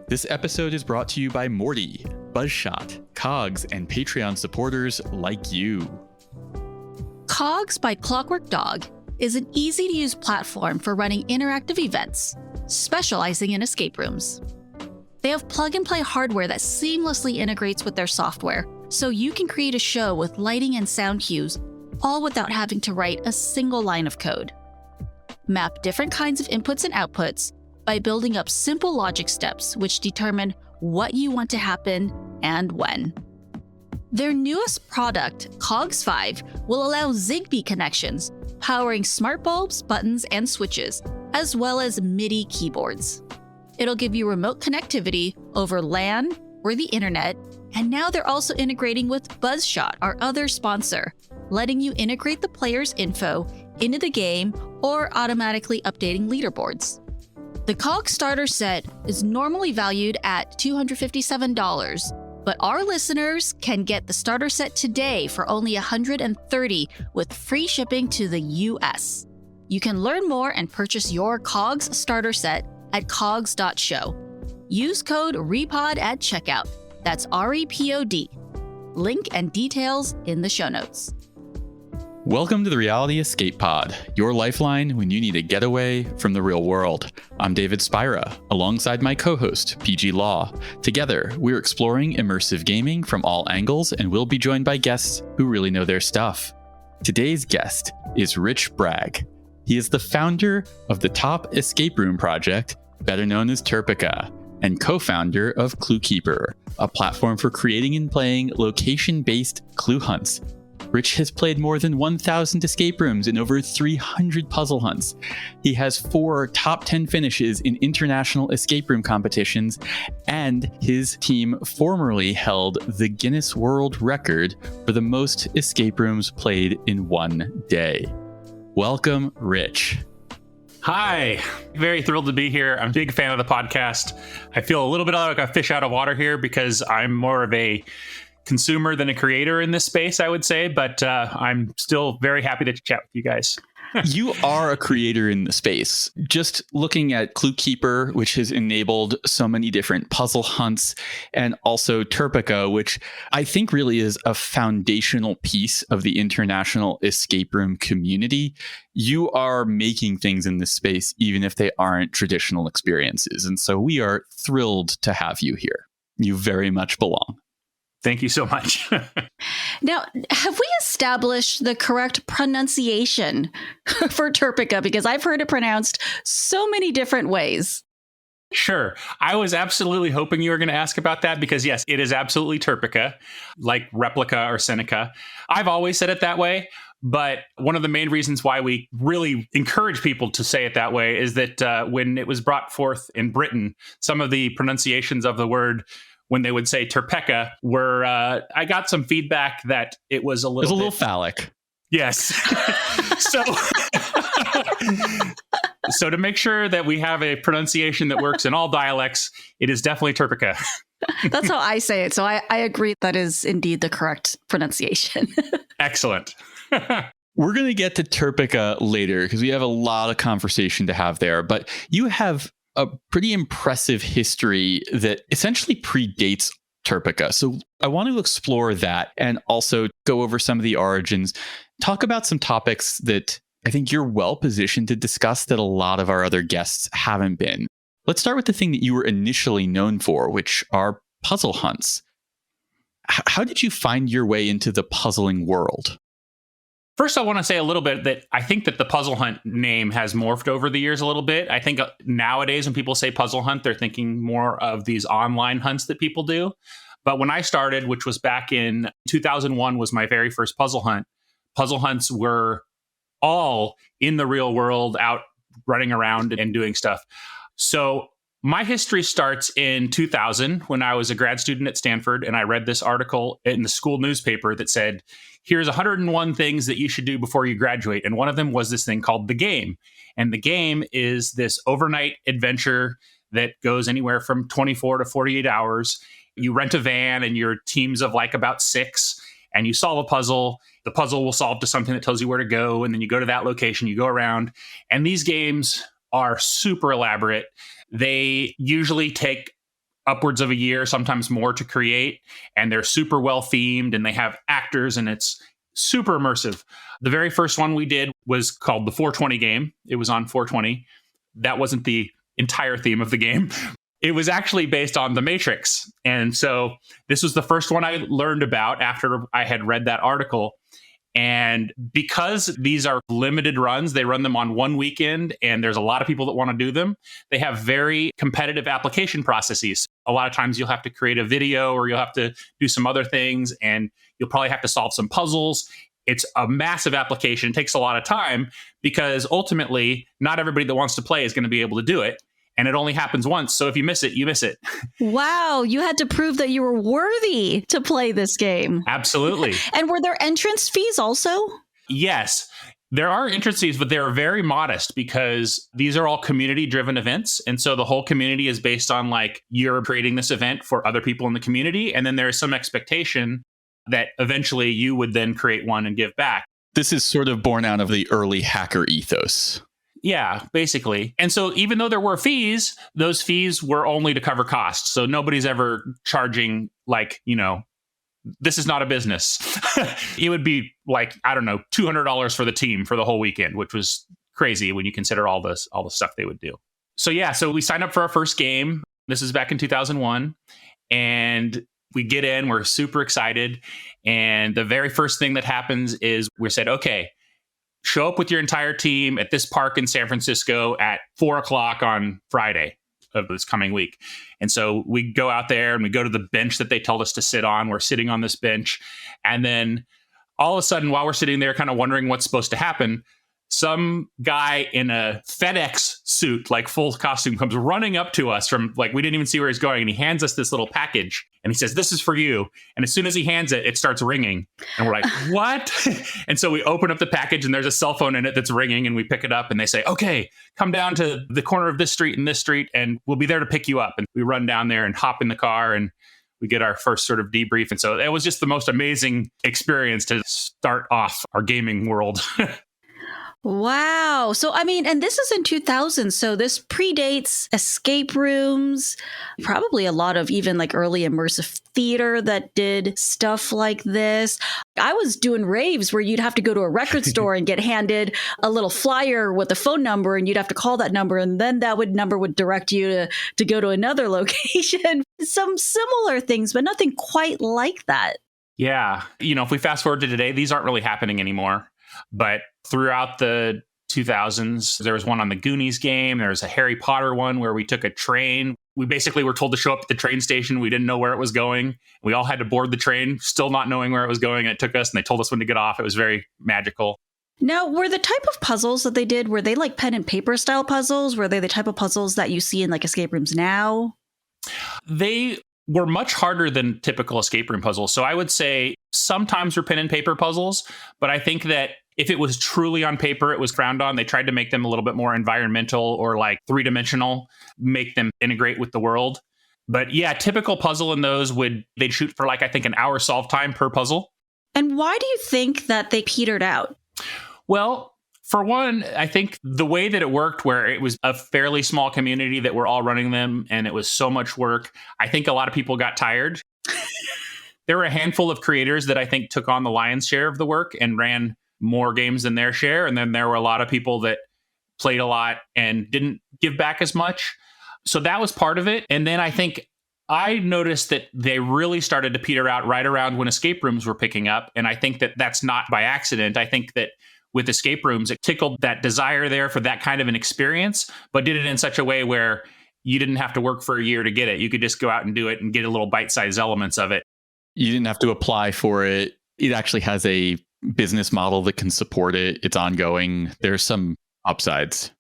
This episode is brought to you by Morty, Buzzshot, Cogs, and Patreon supporters like you. Cogs by Clockwork Dog is an easy-to-use platform for running interactive events, specializing in escape rooms. They have plug-and-play hardware that seamlessly integrates with their software, so you can create a show with lighting and sound cues, all without having to write a single line of code. Map different kinds of inputs and outputs by building up simple logic steps which determine what you want to happen and when. Their newest product, Cogs 5, will allow Zigbee connections, powering smart bulbs, buttons, and switches, as well as MIDI keyboards. It'll give you remote connectivity over LAN or the internet, and now they're also integrating with Buzzshot, our other sponsor, letting you integrate the player's info into the game or automatically updating leaderboards. The Cogs starter set is normally valued at $257, but our listeners can get the starter set today for only $130 with free shipping to the US. You can learn more and purchase your Cogs starter set at cogs.show. Use code REPOD at checkout. That's REPOD. Link and details in the show notes. Welcome to the Reality Escape Pod, your lifeline when you need a getaway from the real world. I'm David Spira, alongside my co-host, PG Law. Together, we're exploring immersive gaming from all angles, and we'll be joined by guests who really know their stuff. Today's guest is Rich Bragg. He is the founder of the Top Escape Room Project, better known as TERPECA, and co-founder of ClueKeeper, a platform for creating and playing location-based clue hunts. Rich has played more than 1,000 escape rooms and over 300 puzzle hunts. He has 4 top 10 finishes in international escape room competitions, and his team formerly held the Guinness World Record for the most escape rooms played in one day. Welcome, Rich. Hi, very thrilled to be here. I'm a big fan of the podcast. I feel a little bit like a fish out of water here because I'm more of a consumer than a creator in this space, I would say, but I'm still very happy to chat with you guys. You are a creator in the space. Just looking at ClueKeeper, which has enabled so many different puzzle hunts, and also TERPECA, which I think really is a foundational piece of the international escape room community. You are making things in this space, even if they aren't traditional experiences. And so we are thrilled to have you here. You very much belong. Thank you so much. Now, have we established the correct pronunciation for TERPECA? Because I've heard it pronounced so many different ways. Sure. I was absolutely hoping you were going to ask about that because, yes, it is absolutely TERPECA, like replica or Seneca. I've always said it that way. But one of the main reasons why we really encourage people to say it that way is that when it was brought forth in Britain, some of the pronunciations of the word when they would say TERPECA were, I got some feedback that it was a little phallic. Yes. So to make sure that we have a pronunciation that works in all dialects, it is definitely TERPECA. That's how I say it. So I agree that is indeed the correct pronunciation. Excellent. We're going to get to TERPECA later because we have a lot of conversation to have there, but you have a pretty impressive history that essentially predates TERPECA. So I want to explore that and also go over some of the origins, talk about some topics that I think you're well positioned to discuss that a lot of our other guests haven't been. Let's start with the thing that you were initially known for, which are puzzle hunts. How did you find your way into the puzzling world? First, I want to say a little bit that I think that the puzzle hunt name has morphed over the years a little bit. I think nowadays when people say puzzle hunt, they're thinking more of these online hunts that people do. But when I started, which was back in 2001, was my very first puzzle hunt. Puzzle hunts were all in the real world, out running around and doing stuff. So my history starts in 2000 when I was a grad student at Stanford, and I read this article in the school newspaper that said, here's 101 things that you should do before you graduate. And one of them was this thing called The Game. And The Game is this overnight adventure that goes anywhere from 24 to 48 hours. You rent a van and your teams of like about 6, and you solve a puzzle. The puzzle will solve to something that tells you where to go. And then you go to that location, you go around. And these games are super elaborate. They usually take upwards of a year, sometimes more, to create, and they're super well themed, and they have actors, and it's super immersive. The very first one we did was called the 420 game. It was on 420. That wasn't the entire theme of the game. It was actually based on The Matrix. And so this was the first one I learned about after I had read that article. And because these are limited runs, they run them on one weekend, and there's a lot of people that want to do them. They have very competitive application processes. A lot of times you'll have to create a video, or you'll have to do some other things, and you'll probably have to solve some puzzles. It's a massive application. It takes a lot of time because ultimately not everybody that wants to play is going to be able to do it. And it only happens once. So if you miss it, you miss it. Wow. You had to prove that you were worthy to play this game. Absolutely. And were there entrance fees also? Yes. There are entrance fees, but they're very modest because these are all community-driven events. And so the whole community is based on, like, you're creating this event for other people in the community. And then there is some expectation that eventually you would then create one and give back. This is sort of born out of the early hacker ethos. Yeah, basically. And so even though there were fees, those fees were only to cover costs. So nobody's ever charging, like, this is not a business. It would be like, I don't know, $200 for the team for the whole weekend, which was crazy when you consider all the stuff they would do. So yeah, so we signed up for our first game. This is back in 2001. And we get in, we're super excited. And the very first thing that happens is we said, okay, show up with your entire team at this park in San Francisco at 4:00 on Friday of this coming week. And so we go out there and we go to the bench that they told us to sit on. We're sitting on this bench. And then all of a sudden, while we're sitting there kind of wondering what's supposed to happen, some guy in a FedEx suit, like full costume, comes running up to us from, like, we didn't even see where he's going. And he hands us this little package and he says, "This is for you." And as soon as he hands it, it starts ringing. And we're like, what? And so we open up the package and there's a cell phone in it that's ringing, and we pick it up and they say, "Okay, come down to the corner of this street and this street, and we'll be there to pick you up." And we run down there and hop in the car, and we get our first sort of debrief. And so it was just the most amazing experience to start off our gaming world. Wow. So, I mean, and this is in 2000. So this predates escape rooms, probably a lot of even like early immersive theater that did stuff like this. I was doing raves where you'd have to go to a record store and get handed a little flyer with a phone number, and you'd have to call that number. And then that number would direct you to go to another location. Some similar things, but nothing quite like that. Yeah. If we fast forward to today, these aren't really happening anymore. But throughout the 2000s, there was one on the Goonies game. There was a Harry Potter one where we took a train. We basically were told to show up at the train station. We didn't know where it was going. We all had to board the train, still not knowing where it was going. And it took us, and they told us when to get off. It was very magical. Now, were the type of puzzles that they did, were they like pen and paper style puzzles? Were they the type of puzzles that you see in like escape rooms now? They were much harder than typical escape room puzzles. So I would say sometimes were pen and paper puzzles, but I think that if it was truly on paper, it was frowned on. They tried to make them a little bit more environmental or like three-dimensional, make them integrate with the world. But yeah, typical puzzle in those they'd shoot for like, I think, an hour solve time per puzzle. And why do you think that they petered out? Well, for one, I think the way that it worked, where it was a fairly small community that were all running them and it was so much work, I think a lot of people got tired. There were a handful of creators that I think took on the lion's share of the work and ran more games than their share. And then there were a lot of people that played a lot and didn't give back as much. So that was part of it. And then I think I noticed that they really started to peter out right around when escape rooms were picking up. And I think that that's not by accident. I think that with escape rooms, it tickled that desire there for that kind of an experience, but did it in such a way where you didn't have to work for a year to get it. You could just go out and do it and get a little bite-sized elements of it. You didn't have to apply for it. It actually has a business model that can support it. It's ongoing. There's some upsides.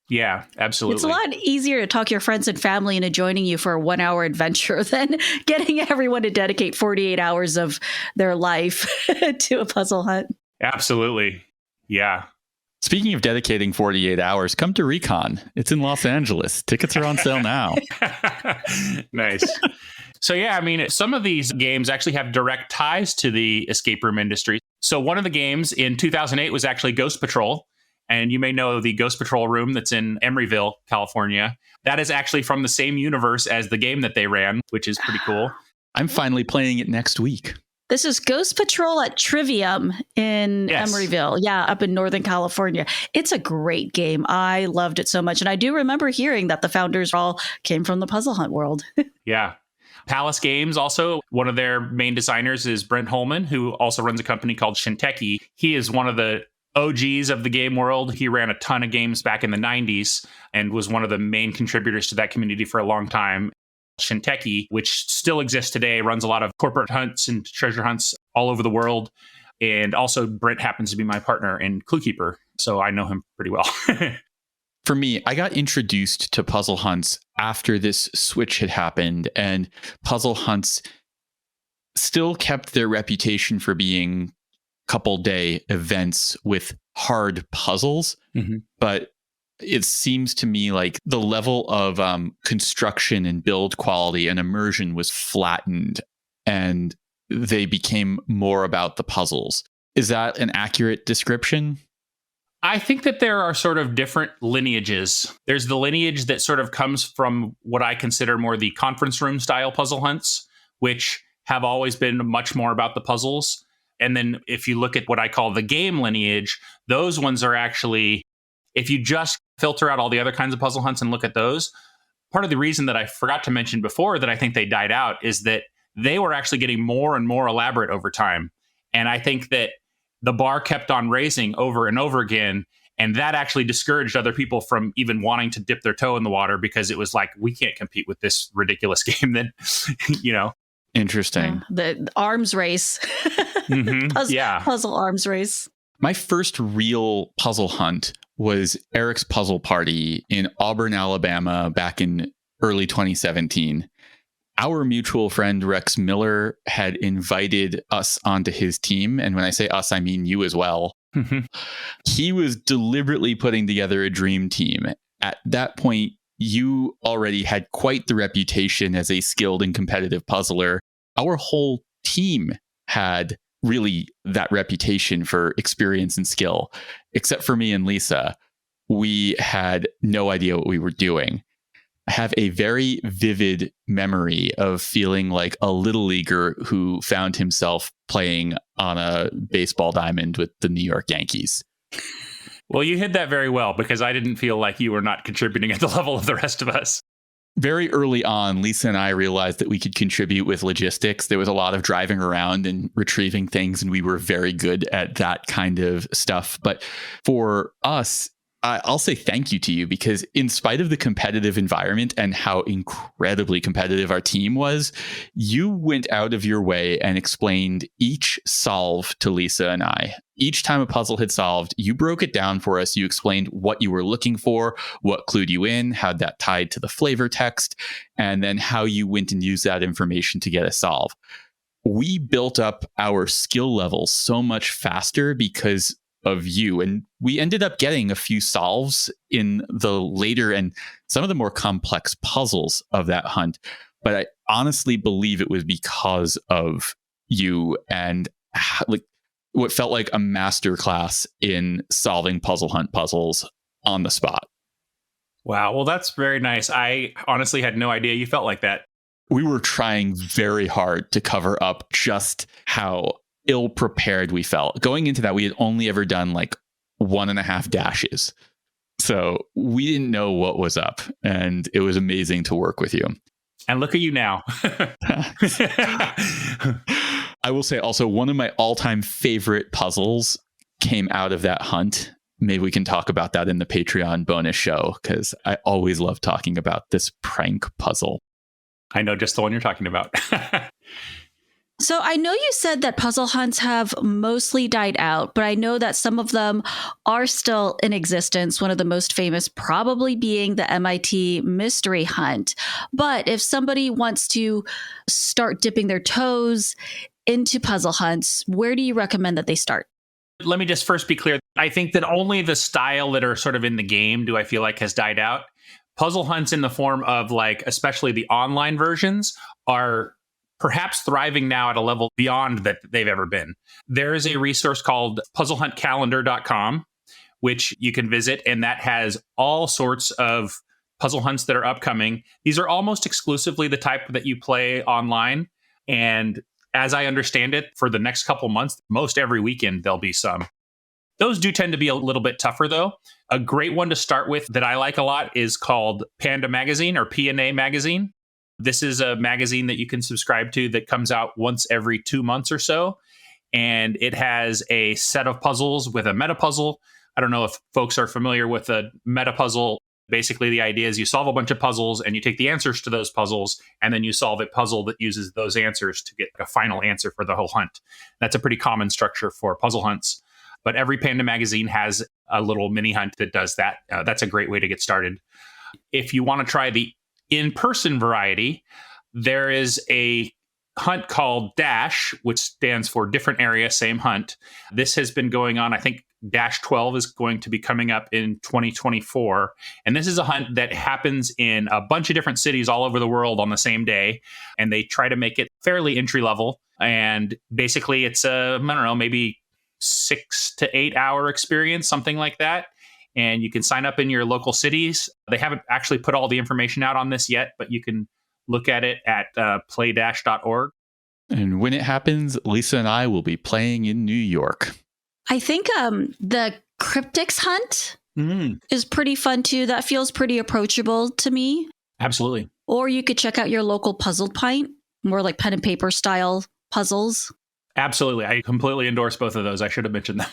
Yeah, absolutely. It's a lot easier to talk your friends and family into joining you for a 1-hour adventure than getting everyone to dedicate 48 hours of their life to a puzzle hunt. Absolutely. Yeah. Speaking of dedicating 48 hours, come to Recon. It's in Los Angeles. Tickets are on sale now. Nice. So yeah, I mean, some of these games actually have direct ties to the escape room industry. So one of the games in 2008 was actually Ghost Patrol. And you may know the Ghost Patrol room that's in Emeryville, California. That is actually from the same universe as the game that they ran, which is pretty cool. I'm finally playing it next week. This is Ghost Patrol at Trivium in Emeryville. Yeah, up in Northern California. It's a great game. I loved it so much. And I do remember hearing that the founders all came from the Puzzle Hunt world. Yeah. Palace Games also, one of their main designers is Brent Holman, who also runs a company called Shinteki. He is one of the OGs of the game world. He ran a ton of games back in the 90s and was one of the main contributors to that community for a long time. Shinteki, which still exists today, runs a lot of corporate hunts and treasure hunts all over the world. And also Brent happens to be my partner in ClueKeeper, so I know him pretty well. For me, I got introduced to puzzle hunts after this switch had happened, and puzzle hunts still kept their reputation for being couple day events with hard puzzles. But it seems to me like the level of construction and build quality and immersion was flattened, and they became more about the puzzles. Is that an accurate description? I think that there are sort of different lineages. There's the lineage that sort of comes from what I consider more the conference room style puzzle hunts, which have always been much more about the puzzles. And then if you look at what I call the game lineage, those ones are actually, if you just filter out all the other kinds of puzzle hunts and look at those, part of the reason that I forgot to mention before that I think they died out is that they were actually getting more and more elaborate over time. And I think that the bar kept on raising over and over again. And that actually discouraged other people from even wanting to dip their toe in the water, because it was like, we can't compete with this ridiculous game that, you know. Interesting. The arms race. Puzzle arms race. My first real puzzle hunt was Eric's Puzzle Party in Auburn, Alabama, back in early 2017. Our mutual friend Rex Miller had invited us onto his team. And when I say us, I mean you as well. He was deliberately putting together a dream team. At that point, you already had quite the reputation as a skilled and competitive puzzler. Our whole team had really that reputation for experience and skill. Except for me and Lisa, we had no idea what we were doing. I have a very vivid memory of feeling like a little leaguer who found himself playing on a baseball diamond with the New York Yankees. Well, you hid that very well, because I didn't feel like you were not contributing at the level of the rest of us. Very early on, Lisa and I realized that we could contribute with logistics. There was a lot of driving around and retrieving things, and we were very good at that kind of stuff. But for us, I'll say thank you to you, because in spite of the competitive environment and how incredibly competitive our team was, you went out of your way and explained each solve to Lisa and I. Each time a puzzle had solved, you broke it down for us. You explained what you were looking for, what clued you in, how that tied to the flavor text, and then how you went and used that information to get a solve. We built up our skill level so much faster because of you. And we ended up getting a few solves in the later and some of the more complex puzzles of that hunt. But I honestly believe it was because of you and like what felt like a masterclass in solving puzzle hunt puzzles on the spot. Wow. Well, that's very nice. I honestly had no idea you felt like that. We were trying very hard to cover up just how ill-prepared we felt. Going into that, we had only ever done like 1.5 dashes. So we didn't know what was up, and it was amazing to work with you. And look at you now. I will say also, one of my all-time favorite puzzles came out of that hunt. Maybe we can talk about that in the Patreon bonus show, because I always love talking about this prank puzzle. I know just the one you're talking about. So I know you said that puzzle hunts have mostly died out, but I know that some of them are still in existence. One of the most famous probably being the MIT Mystery Hunt. But if somebody wants to start dipping their toes into puzzle hunts, where do you recommend that they start? Let me just first be clear. I think that only the style that are sort of in the game do I feel like has died out. Puzzle hunts in the form of like, especially the online versions, are perhaps thriving now at a level beyond that they've ever been. There is a resource called puzzlehuntcalendar.com, which you can visit, and that has all sorts of puzzle hunts that are upcoming. These are almost exclusively the type that you play online. And as I understand it, for the next couple months, most every weekend, there'll be some. Those do tend to be a little bit tougher, though. A great one to start with that I like a lot is called Panda Magazine or P&A Magazine. This is a magazine that you can subscribe to that comes out once every 2 months or so. And it has a set of puzzles with a meta puzzle. I don't know if folks are familiar with a meta puzzle. Basically, the idea is you solve a bunch of puzzles and you take the answers to those puzzles, and then you solve a puzzle that uses those answers to get a final answer for the whole hunt. That's a pretty common structure for puzzle hunts. But every Panda magazine has a little mini hunt that does that. That's a great way to get started. If you want to try the in-person variety, there is a hunt called Dash, which stands for different area, same hunt. This has been going on, I think Dash 12 is going to be coming up in 2024. And this is a hunt that happens in a bunch of different cities all over the world on the same day. And they try to make it fairly entry level. And basically it's a, I don't know, maybe 6 to 8 hour experience, something like that. And you can sign up in your local cities. They haven't actually put all the information out on this yet, but you can look at it at playdash.org. And when it happens, Lisa and I will be playing in New York. I think the Cryptics hunt is pretty fun too. That feels pretty approachable to me. Absolutely. Or you could check out your local Puzzle Pint, more like pen and paper style puzzles. Absolutely. I completely endorse both of those. I should have mentioned them.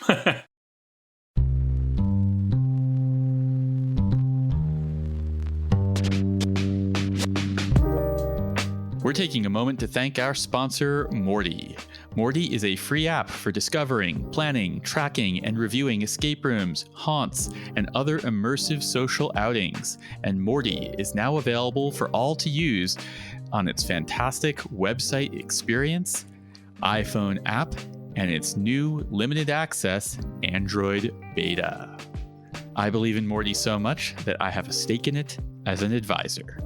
We're taking a moment to thank our sponsor, Morty. Morty is a free app for discovering, planning, tracking, and reviewing escape rooms, haunts, and other immersive social outings. And Morty is now available for all to use on its fantastic website experience, iPhone app, and its new limited access Android beta. I believe in Morty so much that I have a stake in it as an advisor.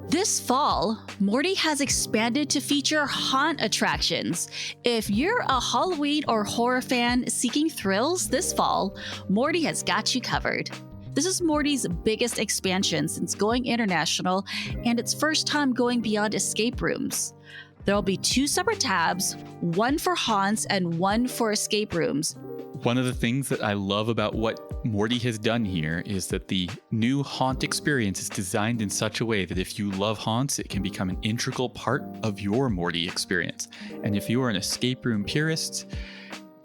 This fall, Morty has expanded to feature haunt attractions. If you're a Halloween or horror fan seeking thrills this fall, Morty has got you covered. This is Morty's biggest expansion since going international and its first time going beyond escape rooms. There'll be 2 separate tabs, one for haunts and one for escape rooms. One of the things that I love about what Morty has done here is that the new haunt experience is designed in such a way that if you love haunts, it can become an integral part of your Morty experience. And if you are an escape room purist,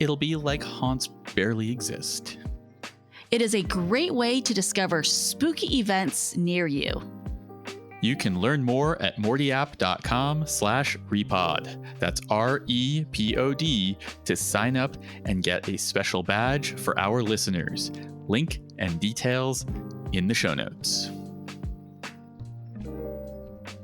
it'll be like haunts barely exist. It is a great way to discover spooky events near you. You can learn more at mortyapp.com/repod. That's REPOD to sign up and get a special badge for our listeners. Link and details in the show notes.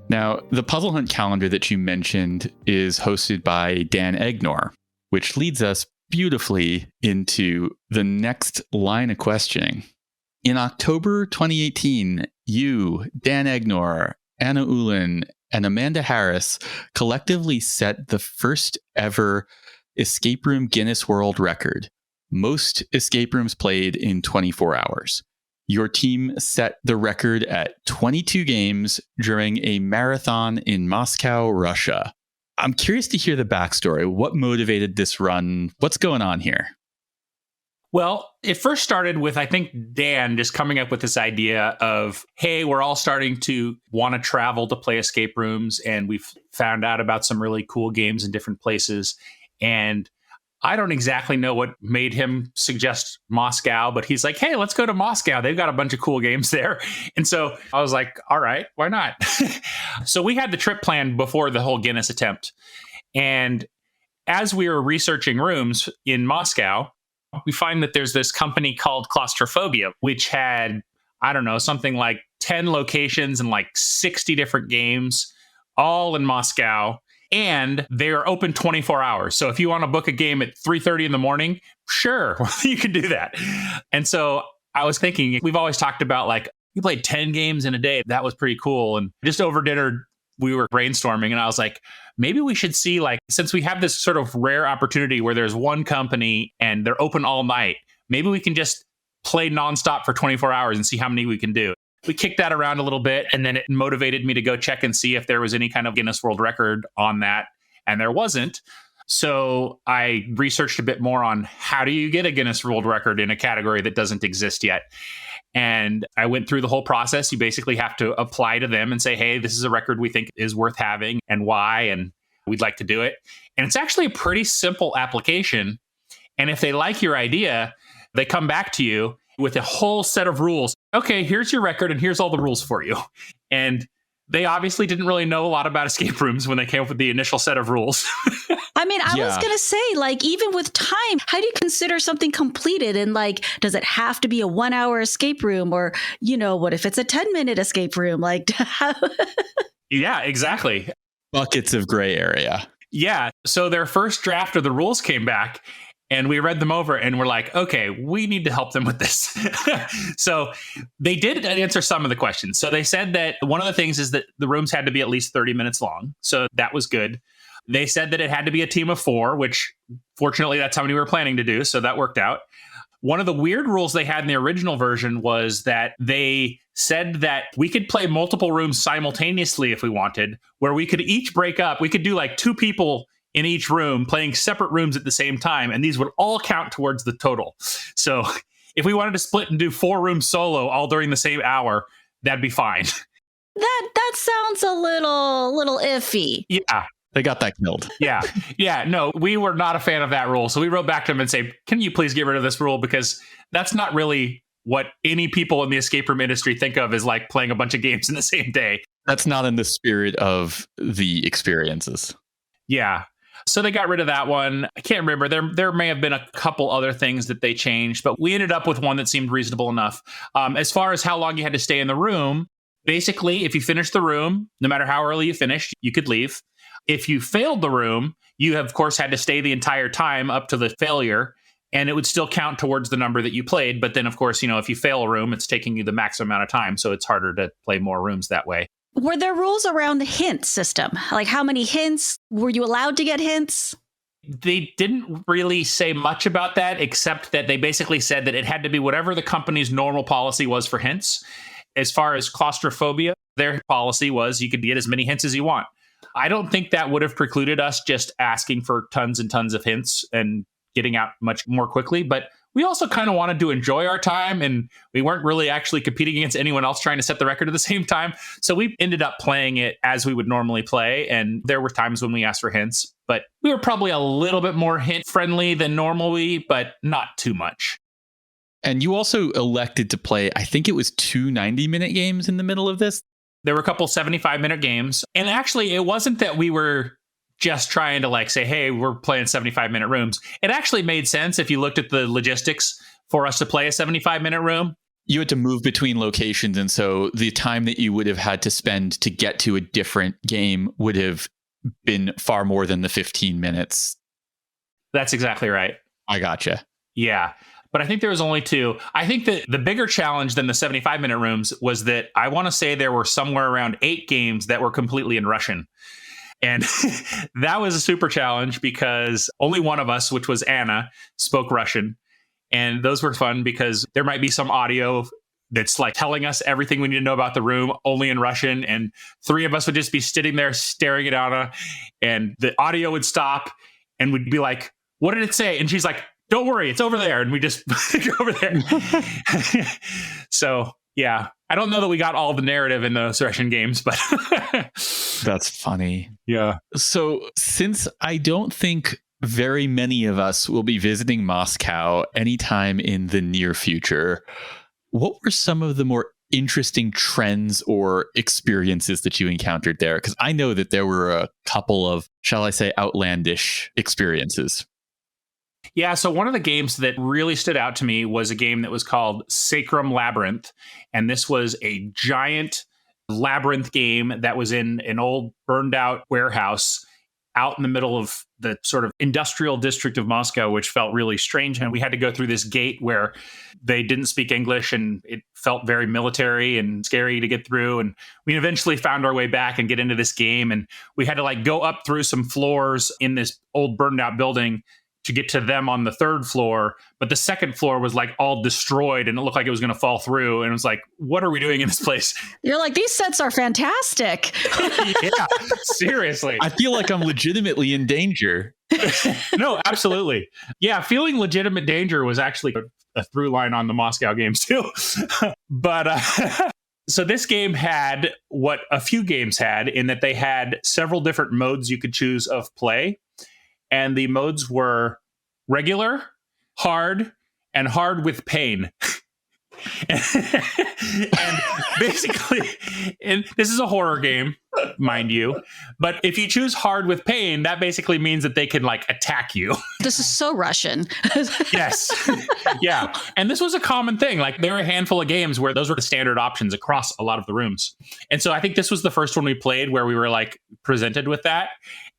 Now, the Puzzle Hunt calendar that you mentioned is hosted by Dan Egnor, which leads us beautifully into the next line of questioning. In October 2018, you, Dan Egnor, Anna Ullin, and Amanda Harris collectively set the first ever escape room Guinness World Record. Most escape rooms played in 24 hours. Your team set the record at 22 games during a marathon in Moscow, Russia. I'm curious to hear the backstory. What motivated this run? What's going on here? Well, it first started with, I think, Dan just coming up with this idea of, hey, we're all starting to want to travel to play escape rooms, and we've found out about some really cool games in different places. And I don't exactly know what made him suggest Moscow, but he's like, hey, let's go to Moscow. They've got a bunch of cool games there. And so I was like, all right, why not? So we had the trip planned before the whole Guinness attempt. And as we were researching rooms in Moscow, we find that there's this company called Claustrophobia, which had, I don't know, something like 10 locations and like 60 different games, all in Moscow. And they are open 24 hours. So if you want to book a game at 3:30 in the morning, sure, you can do that. And so I was thinking, we've always talked about like, we played 10 games in a day. That was pretty cool. And just over dinner, we were brainstorming and I was like, maybe we should see, like, since we have this sort of rare opportunity where there's one company and they're open all night, maybe we can just play nonstop for 24 hours and see how many we can do. We kicked that around a little bit, and then it motivated me to go check and see if there was any kind of Guinness World Record on that, and there wasn't. So I researched a bit more on how do you get a Guinness World Record in a category that doesn't exist yet. And I went through the whole process. You basically have to apply to them and say, hey, this is a record we think is worth having and why, and we'd like to do it. And it's actually a pretty simple application. And if they like your idea, they come back to you with a whole set of rules. Okay, here's your record and here's all the rules for you. And they obviously didn't really know a lot about escape rooms when they came up with the initial set of rules. I mean, I was going to say, like, even with time, how do you consider something completed? And like, does it have to be a 1 hour escape room? Or, you know, what if it's a 10-minute escape room? Like, Yeah, exactly. Buckets of gray area. Yeah. So their first draft of the rules came back and we read them over and we're like, okay, we need to help them with this. So they did answer some of the questions. So they said that one of the things is that the rooms had to be at least 30 minutes long. So that was good. They said that it had to be a team of 4, which fortunately that's how many we were planning to do. So that worked out. One of the weird rules they had in the original version was that they said that we could play multiple rooms simultaneously if we wanted, where we could each break up. We could do like 2 people in each room playing separate rooms at the same time, and these would all count towards the total. So if we wanted to split and do 4 rooms solo all during the same hour, that'd be fine. that sounds a little iffy. Yeah. They got that killed. Yeah. No, we were not a fan of that rule. So we wrote back to them and say, can you please get rid of this rule? Because that's not really what any people in the escape room industry think of as like playing a bunch of games in the same day. That's not in the spirit of the experiences. Yeah. So they got rid of that one. I can't remember. There may have been a couple other things that they changed, but we ended up with one that seemed reasonable enough. As far as how long you had to stay in the room, basically, if you finished the room, no matter how early you finished, you could leave. If you failed the room, you, of course, had to stay the entire time up to the failure, and it would still count towards the number that you played. But then, of course, you know, if you fail a room, it's taking you the maximum amount of time, so it's harder to play more rooms that way. Were there rules around the hint system? Like how many hints? Were you allowed to get hints? They didn't really say much about that, except that they basically said that it had to be whatever the company's normal policy was for hints. As far as claustrophobia, their policy was you could get as many hints as you want. I don't think that would have precluded us just asking for tons and tons of hints and getting out much more quickly. But we also kind of wanted to enjoy our time, and we weren't really actually competing against anyone else trying to set the record at the same time. So we ended up playing it as we would normally play. And there were times when we asked for hints, but we were probably a little bit more hint friendly than normally, but not too much. And you also elected to play, I think it was 2 90-minute games in the middle of this. There were a couple 75-minute games. And actually, it wasn't that we were just trying to like say, hey, we're playing 75-minute rooms. It actually made sense if you looked at the logistics for us to play a 75-minute room. You had to move between locations. And so the time that you would have had to spend to get to a different game would have been far more than the 15 minutes. That's exactly right. I gotcha. Yeah. But I think there was only 2. I think that the bigger challenge than the 75-minute rooms was that I want to say there were somewhere around 8 games that were completely in Russian. And that was a super challenge because only one of us, which was Anna, spoke Russian. And those were fun because there might be some audio that's like telling us everything we need to know about the room only in Russian. And 3 of us would just be sitting there staring at Anna, and the audio would stop and we'd be like, what did it say? And she's like, don't worry, it's over there. And we just go over there. So, yeah, I don't know that we got all the narrative in those Russian games, but that's funny. Yeah. So since I don't think very many of us will be visiting Moscow anytime in the near future, what were some of the more interesting trends or experiences that you encountered there? Because I know that there were a couple of, shall I say, outlandish experiences. Yeah, so one of the games that really stood out to me was a game that was called Sacrum Labyrinth. And this was a giant labyrinth game that was in an old burned out warehouse out in the middle of the sort of industrial district of Moscow, which felt really strange. And we had to go through this gate where they didn't speak English, and it felt very military and scary to get through. And we eventually found our way back and get into this game. And we had to like go up through some floors in this old burned out building to get to them on the third floor, but the second floor was like all destroyed and it looked like it was going to fall through. And it was like, what are we doing in this place? You're like, these sets are fantastic. Yeah, seriously. I feel like I'm legitimately in danger. No, absolutely. Yeah, feeling legitimate danger was actually a through line on the Moscow games too. But so this game had what a few games had, in that they had several different modes you could choose of play. And the modes were regular, hard, and hard with pain. And basically, and this is a horror game, mind you, but if you choose hard with pain, that basically means that they can like attack you. This is so Russian. Yes. Yeah. And this was a common thing. Like there were a handful of games where those were the standard options across a lot of the rooms. And so I think this was the first one we played where we were like presented with that.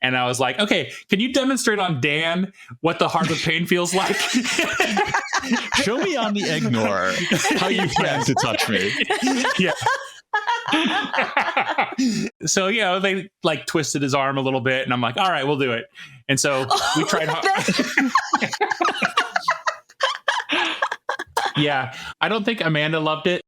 And I was like, okay, can you demonstrate on Dan what the hard with pain feels like? Show me on the ignore how you plan to touch me. Yeah. So, you know, they like twisted his arm a little bit and I'm like, all right, we'll do it. And so we tried hard. Yeah. I don't think Amanda loved it.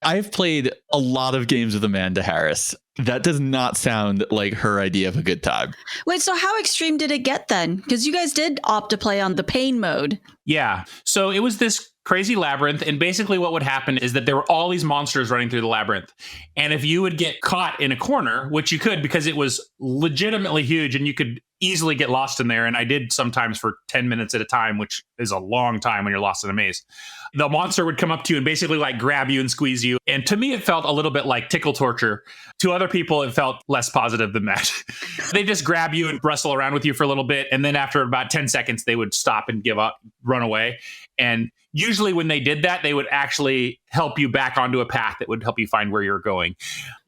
I've played a lot of games with Amanda Harris. That does not sound like her idea of a good time. Wait, so how extreme did it get then? Because you guys did opt to play on the pain mode. Yeah. So it was this crazy labyrinth. And basically what would happen is that there were all these monsters running through the labyrinth. And if you would get caught in a corner, which you could because it was legitimately huge and you could easily get lost in there. And I did sometimes for 10 minutes at a time, which is a long time when you're lost in a maze. The monster would come up to you and basically like grab you and squeeze you. And to me, it felt a little bit like tickle torture. To other people, it felt less positive than that. They just grab you and wrestle around with you for a little bit. And then after about 10 seconds, they would stop and give up, run away. And usually when they did that, they would actually help you back onto a path that would help you find where you're going.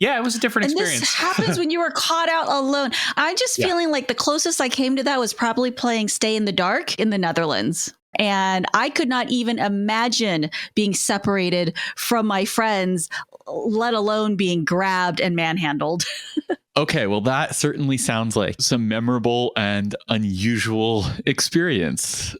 Yeah, it was a different experience. This happens when you were caught out alone. I'm just feeling like the closest I came to that was probably playing Stay in the Dark in the Netherlands. And I could not even imagine being separated from my friends, let alone being grabbed and manhandled. Okay, well, that certainly sounds like some memorable and unusual experience.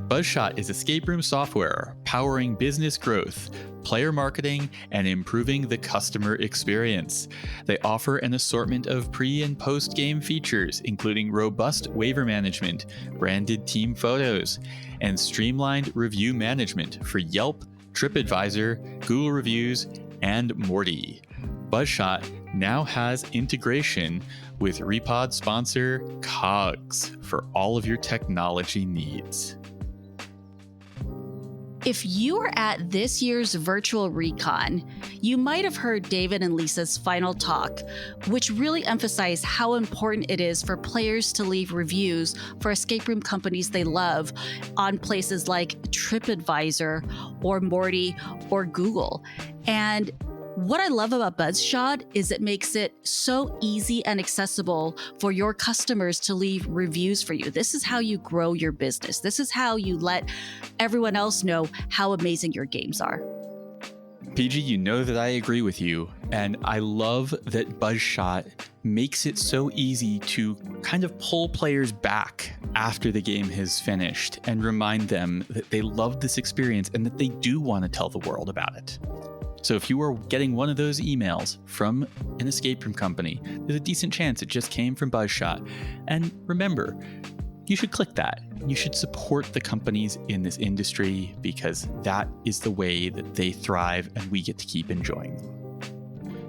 Buzzshot is escape room software powering business growth, player marketing, and improving the customer experience. They offer an assortment of pre- and post-game features, including robust waiver management, branded team photos, and streamlined review management for Yelp, TripAdvisor, Google Reviews, and Morty. Buzzshot now has integration with REPOD sponsor Cogs for all of your technology needs. If you were at this year's virtual recon, you might have heard David and Lisa's final talk, which really emphasized how important it is for players to leave reviews for escape room companies they love on places like TripAdvisor or Morty or Google. And what I love about Buzzshot is it makes it so easy and accessible for your customers to leave reviews for you. This is how you grow your business. This is how you let everyone else know how amazing your games are. PG, you know that I agree with you, and I love that Buzzshot makes it so easy to kind of pull players back after the game has finished and remind them that they love this experience and that they do want to tell the world about it. So if you are getting one of those emails from an escape room company, there's a decent chance it just came from Buzzshot. And remember, you should click that. You should support the companies in this industry because that is the way that they thrive and we get to keep enjoying them.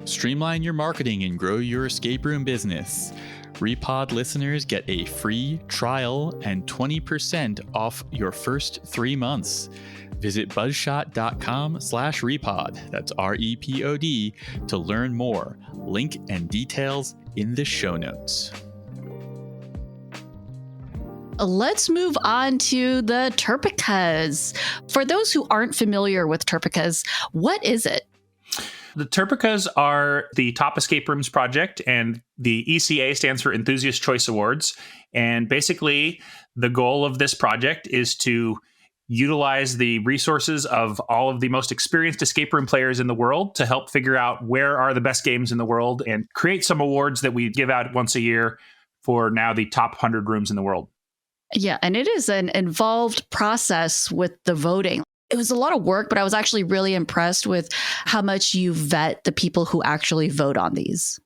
Streamline your marketing and grow your escape room business. REPOD listeners get a free trial and 20% off your first 3 months. Visit buzzshot.com/repod, that's REPOD, to learn more. Link and details in the show notes. Let's move on to the TERPECAs. For those who aren't familiar with TERPECAs, what is it? The TERPECAs are the Top Escape Rooms project, and the ECA stands for Enthusiast Choice Awards. And basically, the goal of this project is to utilize the resources of all of the most experienced escape room players in the world to help figure out where are the best games in the world and create some awards that we give out once a year for now the top 100 rooms in the world. Yeah, and it is an involved process with the voting. It was a lot of work, but I was actually really impressed with how much you vet the people who actually vote on these.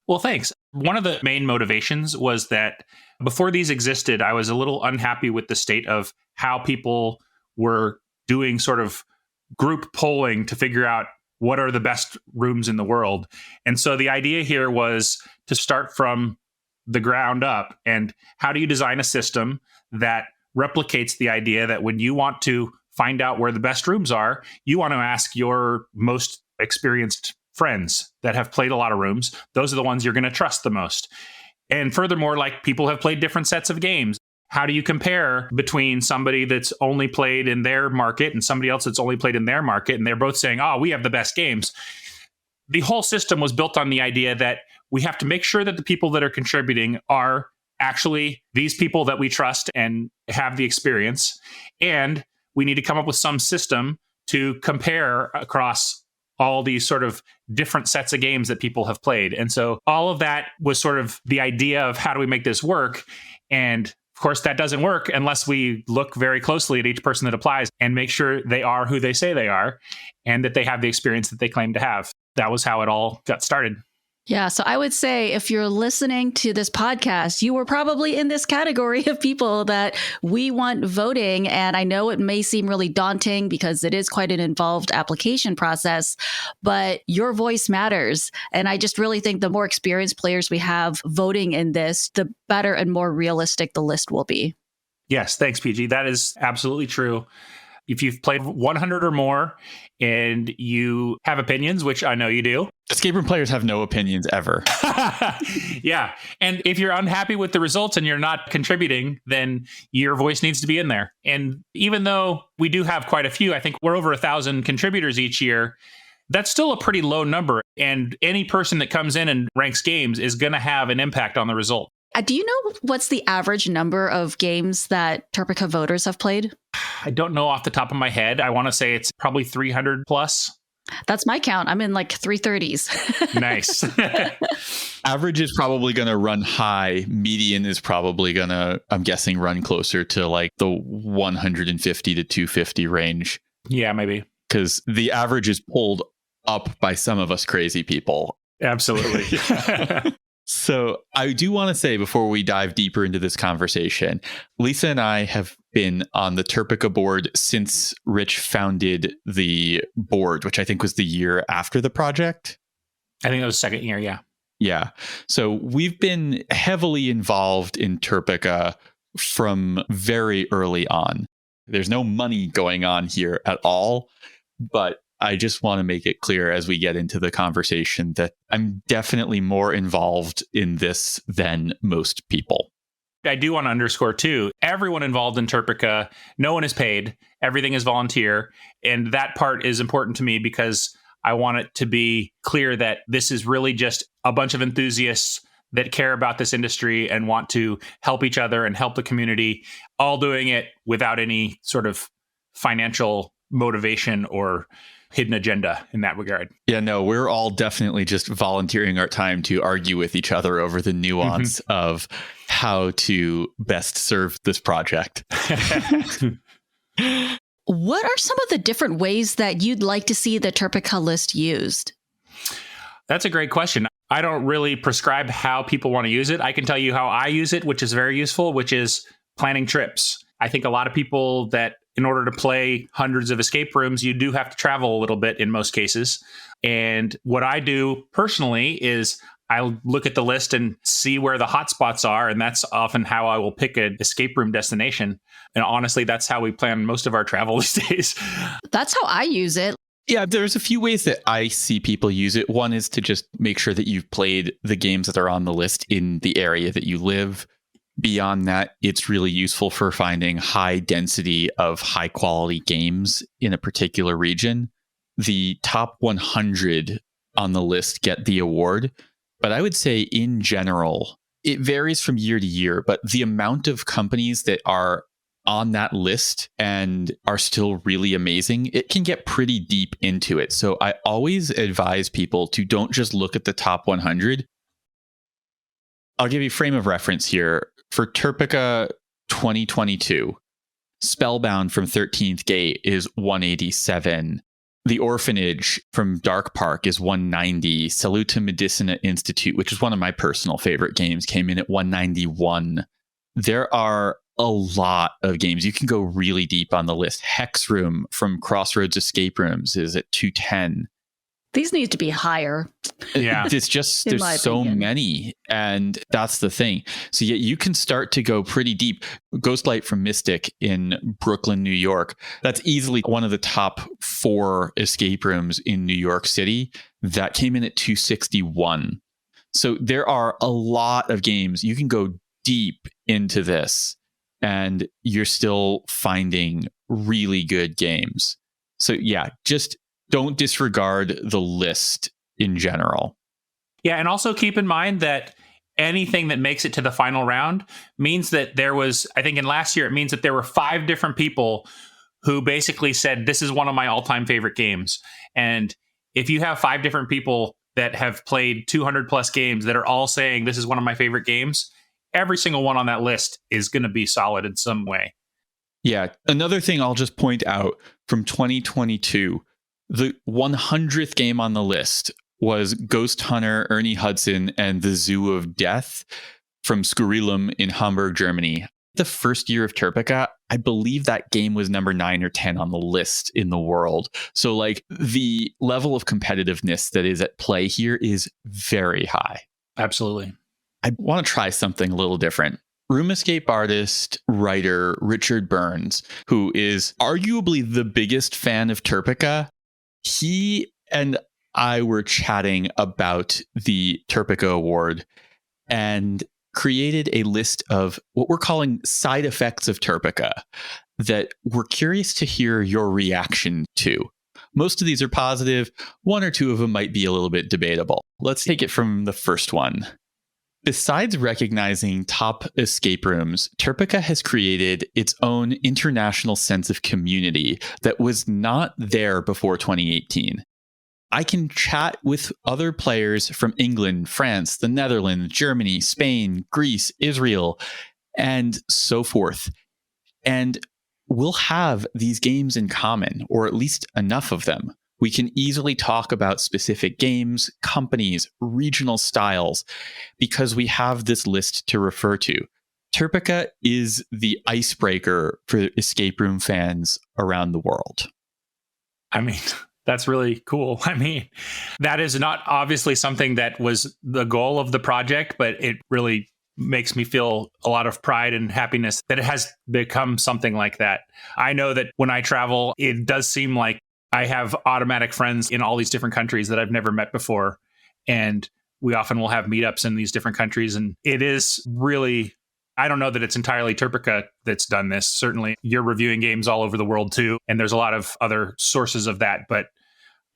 Well, thanks. One of the main motivations was that before these existed, I was a little unhappy with the state of how people were doing sort of group polling to figure out what are the best rooms in the world. And so the idea here was to start from the ground up. And how do you design a system that replicates the idea that when you want to find out where the best rooms are, you want to ask your most experienced friends that have played a lot of rooms. Those are the ones you're going to trust the most. And furthermore, like, people have played different sets of games. How do you compare between somebody that's only played in their market and somebody else that's only played in their market, and they're both saying, oh, we have the best games? The whole system was built on the idea that we have to make sure that the people that are contributing are actually these people that we trust and have the experience. And we need to come up with some system to compare across all these sort of different sets of games that people have played. And so all of that was sort of the idea of how do we make this work? And of course, that doesn't work unless we look very closely at each person that applies and make sure they are who they say they are and that they have the experience that they claim to have. That was how it all got started. Yeah, so I would say if you're listening to this podcast, you were probably in this category of people that we want voting. And I know it may seem really daunting because it is quite an involved application process, but your voice matters. And I just really think the more experienced players we have voting in this, the better and more realistic the list will be. Yes, thanks, PG. That is absolutely true. If you've played 100 or more and you have opinions, which I know you do. Escape room players have no opinions ever. Yeah. And if you're unhappy with the results and you're not contributing, then your voice needs to be in there. And even though we do have quite a few, I think we're over 1,000 contributors each year, that's still a pretty low number. And any person that comes in and ranks games is going to have an impact on the result. Do you know what's the average number of games that TERPECA voters have played? I don't know off the top of my head. I want to say it's probably 300 plus. That's my count. I'm in like 330s. Nice. Average is probably going to run high. Median is probably going to, I'm guessing, run closer to like the 150 to 250 range. Yeah, maybe. Because the average is pulled up by some of us crazy people. Absolutely. So I do want to say before we dive deeper into this conversation, Lisa and I have been on the TERPECA board since Rich founded the board, which I think was the year after the project. I think it was second year, yeah. Yeah. So we've been heavily involved in TERPECA from very early on. There's no money going on here at all, but I just want to make it clear as we get into the conversation that I'm definitely more involved in this than most people. I do want to underscore, too, everyone involved in TERPECA, no one is paid. Everything is volunteer. And that part is important to me because I want it to be clear that this is really just a bunch of enthusiasts that care about this industry and want to help each other and help the community, all doing it without any sort of financial motivation or hidden agenda in that regard. Yeah, no, we're all definitely just volunteering our time to argue with each other over the nuance of how to best serve this project. What are some of the different ways that you'd like to see the TERPECA list used? That's a great question. I don't really prescribe how people want to use it. I can tell you how I use it, which is very useful, which is planning trips. I think a lot of people that in order to play hundreds of escape rooms, you do have to travel a little bit in most cases. And what I do personally is I look at the list and see where the hotspots are. And that's often how I will pick an escape room destination. And honestly, that's how we plan most of our travel these days. That's how I use it. Yeah, there's a few ways that I see people use it. One is to just make sure that you've played the games that are on the list in the area that you live. Beyond that, it's really useful for finding high density of high quality games in a particular region. The top 100 on the list get the award. But I would say in general, it varies from year to year, but the amount of companies that are on that list and are still really amazing, it can get pretty deep into it. So I always advise people to don't just look at the top 100. I'll give you frame of reference here. For TERPECA 2022, Spellbound from 13th Gate is 187. The Orphanage from Dark Park is 190. Salute to Medicina Institute, which is one of my personal favorite games, came in at 191. There are a lot of games. You can go really deep on the list. Hex Room from Crossroads Escape Rooms is at 210. These need to be higher. Yeah. It's just, there's so many. And that's the thing. So yeah, you can start to go pretty deep. Ghostlight from Mystic in Brooklyn, New York. That's easily one of the top 4 escape rooms in New York City. That came in at 261. So there are a lot of games. You can go deep into this and you're still finding really good games. So yeah, just don't disregard the list in general. Yeah, and also keep in mind that anything that makes it to the final round means that there was, I think in last year, it means that there were 5 different people who basically said, this is one of my all-time favorite games. And if you have 5 different people that have played 200 plus games that are all saying, this is one of my favorite games, every single one on that list is going to be solid in some way. Yeah. Another thing I'll just point out from 2022, the 100th game on the list was Ghost Hunter, Ernie Hudson, and the Zoo of Death from Skurrilum in Hamburg, Germany. The first year of TERPECA, I believe that game was number 9 or 10 on the list in the world. So like the level of competitiveness that is at play here is very high. Absolutely. I want to try something a little different. Room escape artist, writer Richard Burns, who is arguably the biggest fan of TERPECA, he and I were chatting about the TERPECA Award and created a list of what we're calling side effects of TERPECA that we're curious to hear your reaction to. Most of these are positive. 1 or 2 of them might be a little bit debatable. Let's take it from the first one. Besides recognizing top escape rooms, TERPECA has created its own international sense of community that was not there before 2018. I can chat with other players from England, France, the Netherlands, Germany, Spain, Greece, Israel, and so forth. And we'll have these games in common, or at least enough of them. We can easily talk about specific games, companies, regional styles, because we have this list to refer to. TERPECA is the icebreaker for escape room fans around the world. I mean, that's really cool. I mean, that is not obviously something that was the goal of the project, but it really makes me feel a lot of pride and happiness that it has become something like that. I know that when I travel, it does seem like I have automatic friends in all these different countries that I've never met before. And we often will have meetups in these different countries. And it is really, I don't know that it's entirely TERPECA that's done this. Certainly you're reviewing games all over the world too. And there's a lot of other sources of that. But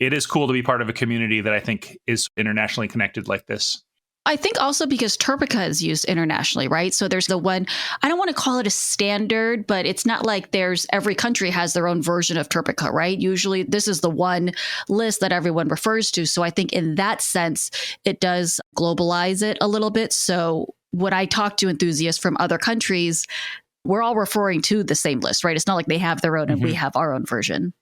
it is cool to be part of a community that I think is internationally connected like this. I think also because TERPECA is used internationally, right? So there's the one, I don't want to call it a standard, but it's not like every country has their own version of TERPECA, right? Usually this is the one list that everyone refers to. So I think in that sense, it does globalize it a little bit. So when I talk to enthusiasts from other countries, we're all referring to the same list, right? It's not like they have their own and we have our own version.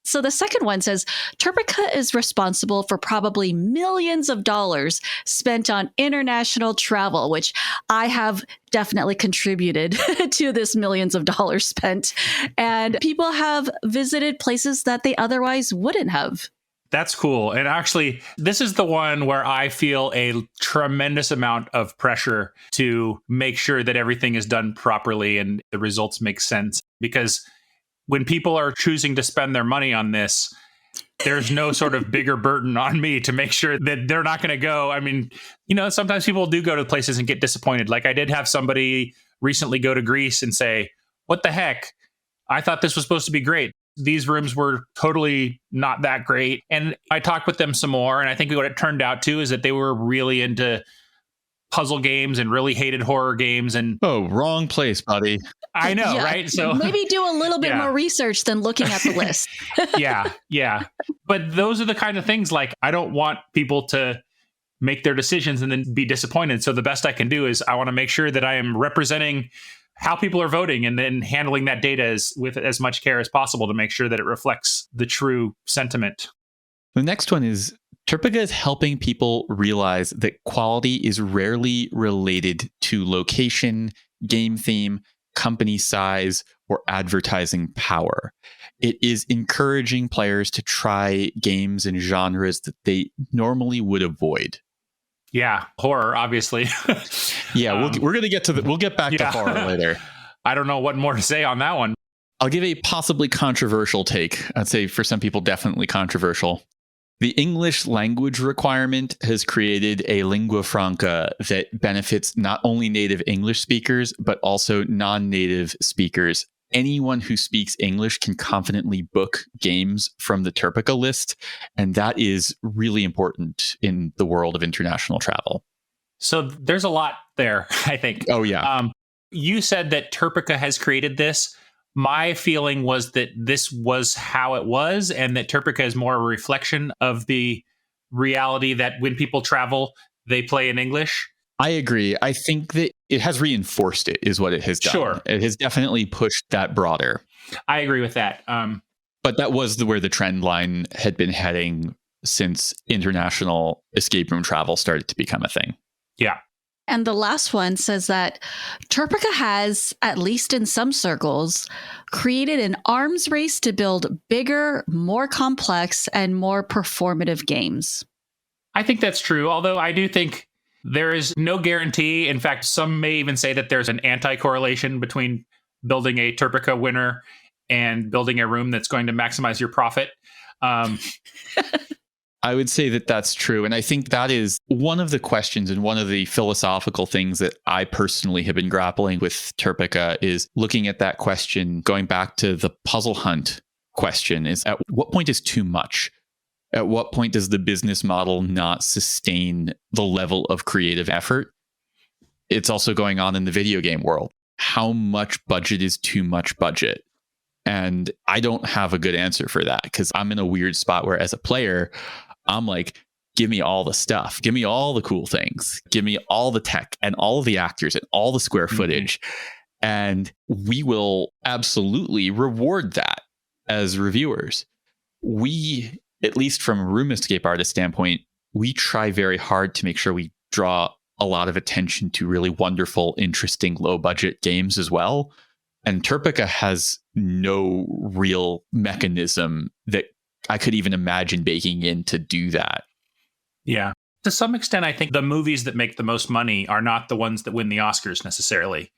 So the second one says, TERPECA is responsible for probably millions of dollars spent on international travel, which I have definitely contributed to this millions of dollars spent. And people have visited places that they otherwise wouldn't have. That's cool. And actually, this is the one where I feel a tremendous amount of pressure to make sure that everything is done properly and the results make sense. Because when people are choosing to spend their money on this, there's no sort of bigger burden on me to make sure that they're not going to go. I mean, sometimes people do go to places and get disappointed. Like I did have somebody recently go to Greece and say, what the heck? I thought this was supposed to be great. These rooms were totally not that great. And I talked with them some more. And I think what it turned out to is that they were really into puzzle games and really hated horror games. And Oh, wrong place, buddy. I know, Yeah, right? So maybe do a little bit Yeah. more research than looking at the list. yeah. But those are the kind of things, like, I don't want people to make their decisions and then be disappointed. So the best I can do is I want to make sure that I am representing how people are voting and then handling that data with as much care as possible to make sure that it reflects the true sentiment. The next one is TERPECA is helping people realize that quality is rarely related to location, game theme, company size, or advertising power. It is encouraging players to try games and genres that they normally would avoid. Yeah, horror, obviously. Yeah, we're going to get to we'll get back to horror later. I don't know what more to say on that one. I'll give a possibly controversial take. I'd say for some people, definitely controversial. The English language requirement has created a lingua franca that benefits not only native English speakers, but also non-native speakers. Anyone who speaks English can confidently book games from the TERPECA list, and that is really important in the world of international travel. So there's a lot there, I think. Oh, yeah. You said that TERPECA has created this. My feeling was that this was how it was, and that TERPECA is more a reflection of the reality that when people travel, they play in English. I agree. I think that it has reinforced it, is what it has done. Sure. It has definitely pushed that broader. I agree with that. But that was where the trend line had been heading since international escape room travel started to become a thing. Yeah. And the last one says that TERPECA has, at least in some circles, created an arms race to build bigger, more complex, and more performative games. I think that's true, although I do think there is no guarantee. In fact, some may even say that there's an anti-correlation between building a TERPECA winner and building a room that's going to maximize your profit. I would say that that's true. And I think that is one of the questions and one of the philosophical things that I personally have been grappling with TERPECA is looking at that question, going back to the puzzle hunt question, is at what point is too much? At what point does the business model not sustain the level of creative effort? It's also going on in the video game world. How much budget is too much budget? And I don't have a good answer for that because I'm in a weird spot where as a player, I'm like, give me all the stuff. Give me all the cool things. Give me all the tech and all the actors and all the square footage. And we will absolutely reward that as reviewers. We, at least from a room escape artist standpoint, we try very hard to make sure we draw a lot of attention to really wonderful, interesting, low budget games as well. And TERPECA has no real mechanism that I could even imagine baking in to do that. Yeah. To some extent, I think the movies that make the most money are not the ones that win the Oscars necessarily.